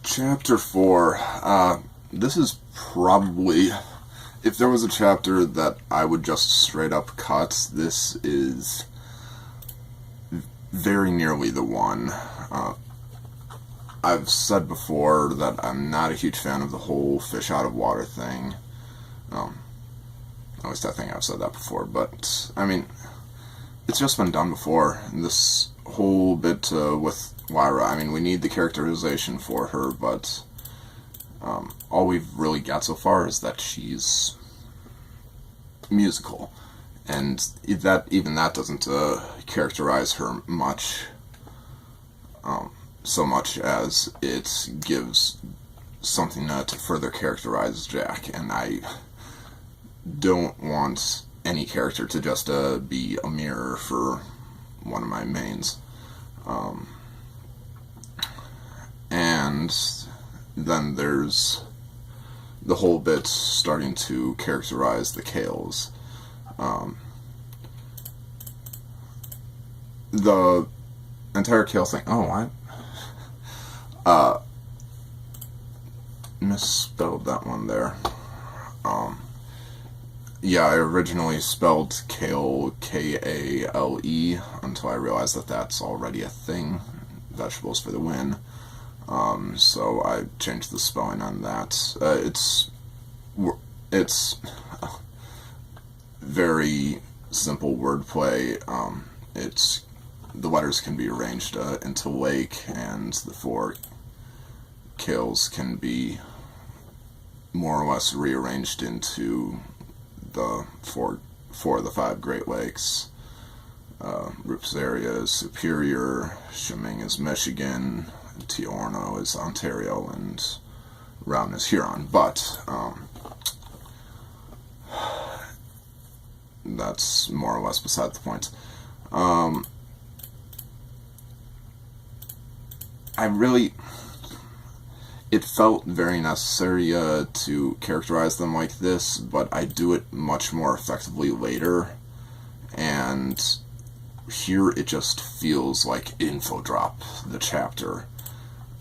Chapter 4. This is probably, if there was a chapter that I would just straight up cut, this is very nearly the one. I've said before that I'm not a huge fan of the whole fish out of water thing. At least I think I've said that before, but, I mean, it's just been done before. This whole bit with Lyra, I mean, we need the characterization for her, but all we've really got so far is that she's musical, and even that doesn't characterize her much, so much as it gives something to further characterize Jack, and I don't want any character to just be a mirror for one of my mains. And then there's the whole bit starting to characterize the Kales. The entire Kale thing. Oh, I misspelled that one there. Yeah, I originally spelled Kale K-A-L-E until I realized that that's already a thing. Vegetables for the win. So I changed the spelling on that. It's very simple wordplay. The letters can be arranged into lake, and the four Kales can be more or less rearranged into the four of the five Great Lakes. Rupert's area is Superior, Chemung is Michigan, Tiorno is Ontario, and Rouyn is Huron. But that's more or less beside the point. It felt very necessary to characterize them like this, but I do it much more effectively later, and here it just feels like info drop the chapter,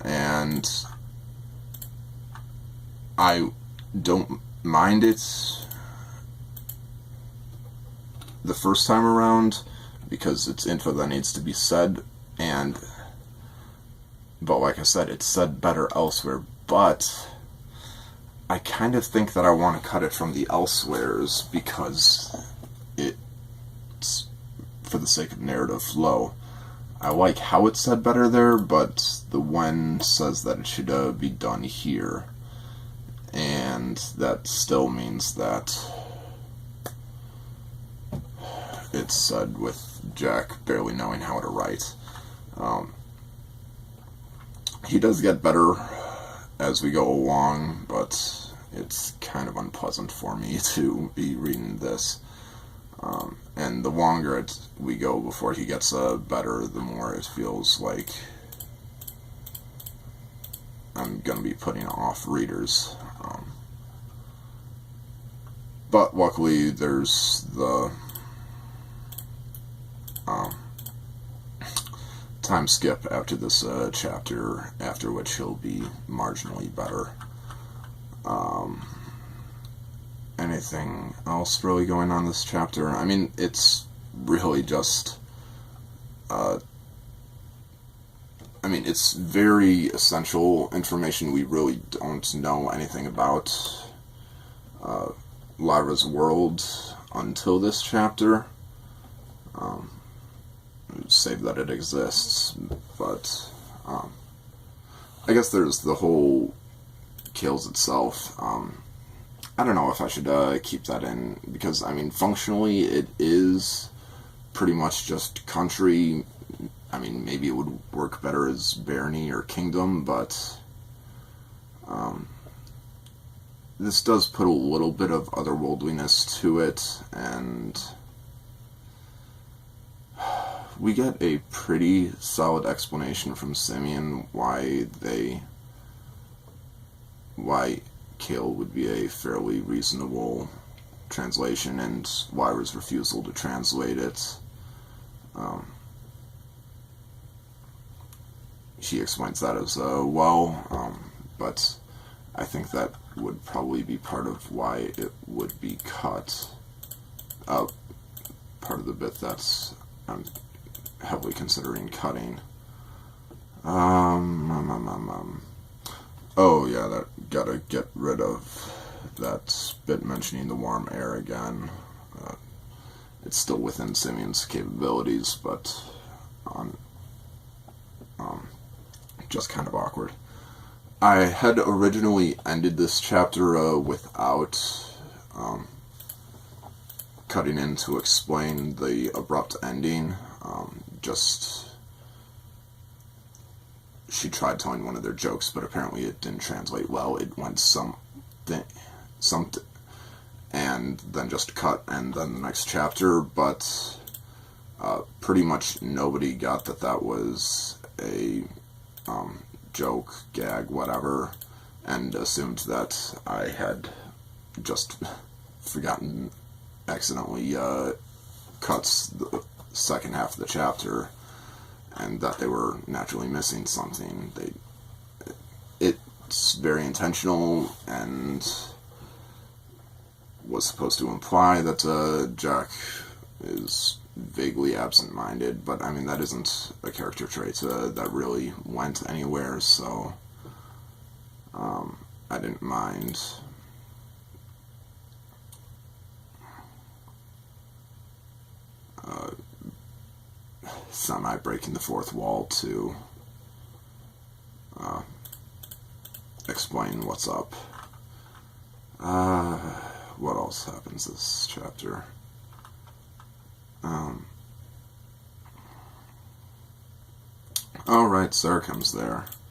and I don't mind it the first time around because it's info that needs to be said, but like I said, it's said better elsewhere, but I kind of think that I want to cut it from the elsewheres because it's for the sake of narrative flow. I like how it's said better there, but the when says that it should be done here, and that still means that it's said with Jack barely knowing how to write. He does get better as we go along, but it's kind of unpleasant for me to be reading this. And the longer we go before he gets better, the more it feels like I'm going to be putting off readers. But luckily there's the time skip after this chapter, after which he'll be marginally better. Anything else really going on this chapter? I mean, it's really just it's very essential information we really don't know anything about Lyra's world until this chapter. Save that it exists, but I guess there's the whole Kales itself. I don't know if I should keep that in, because, I mean, functionally it is pretty much just country. I mean, maybe it would work better as barony or kingdom, but this does put a little bit of otherworldliness to it, and we get a pretty solid explanation from Simeon why Kale would be a fairly reasonable translation, and Lyra's refusal to translate it. She explains that as well. but I think that would probably be part of why it would be cut. Part of the bit that's I'm heavily considering cutting. Oh yeah, that gotta get rid of that bit mentioning the warm air again. It's still within Simeon's capabilities, but just kind of awkward. I had originally ended this chapter without cutting in to explain the abrupt ending. She tried telling one of their jokes, but apparently it didn't translate well. It went something, and then just cut, and then the next chapter, but pretty much nobody got that was a joke, gag, whatever, and assumed that I had just forgotten, accidentally cuts the second half of the chapter, and that they were naturally missing something. It's very intentional and was supposed to imply that Jack is vaguely absent-minded, but I mean, that isn't a character trait that really went anywhere, so I didn't mind. Semi-breaking the fourth wall to explain what's up. What else happens this chapter? Alright, Sarah comes there.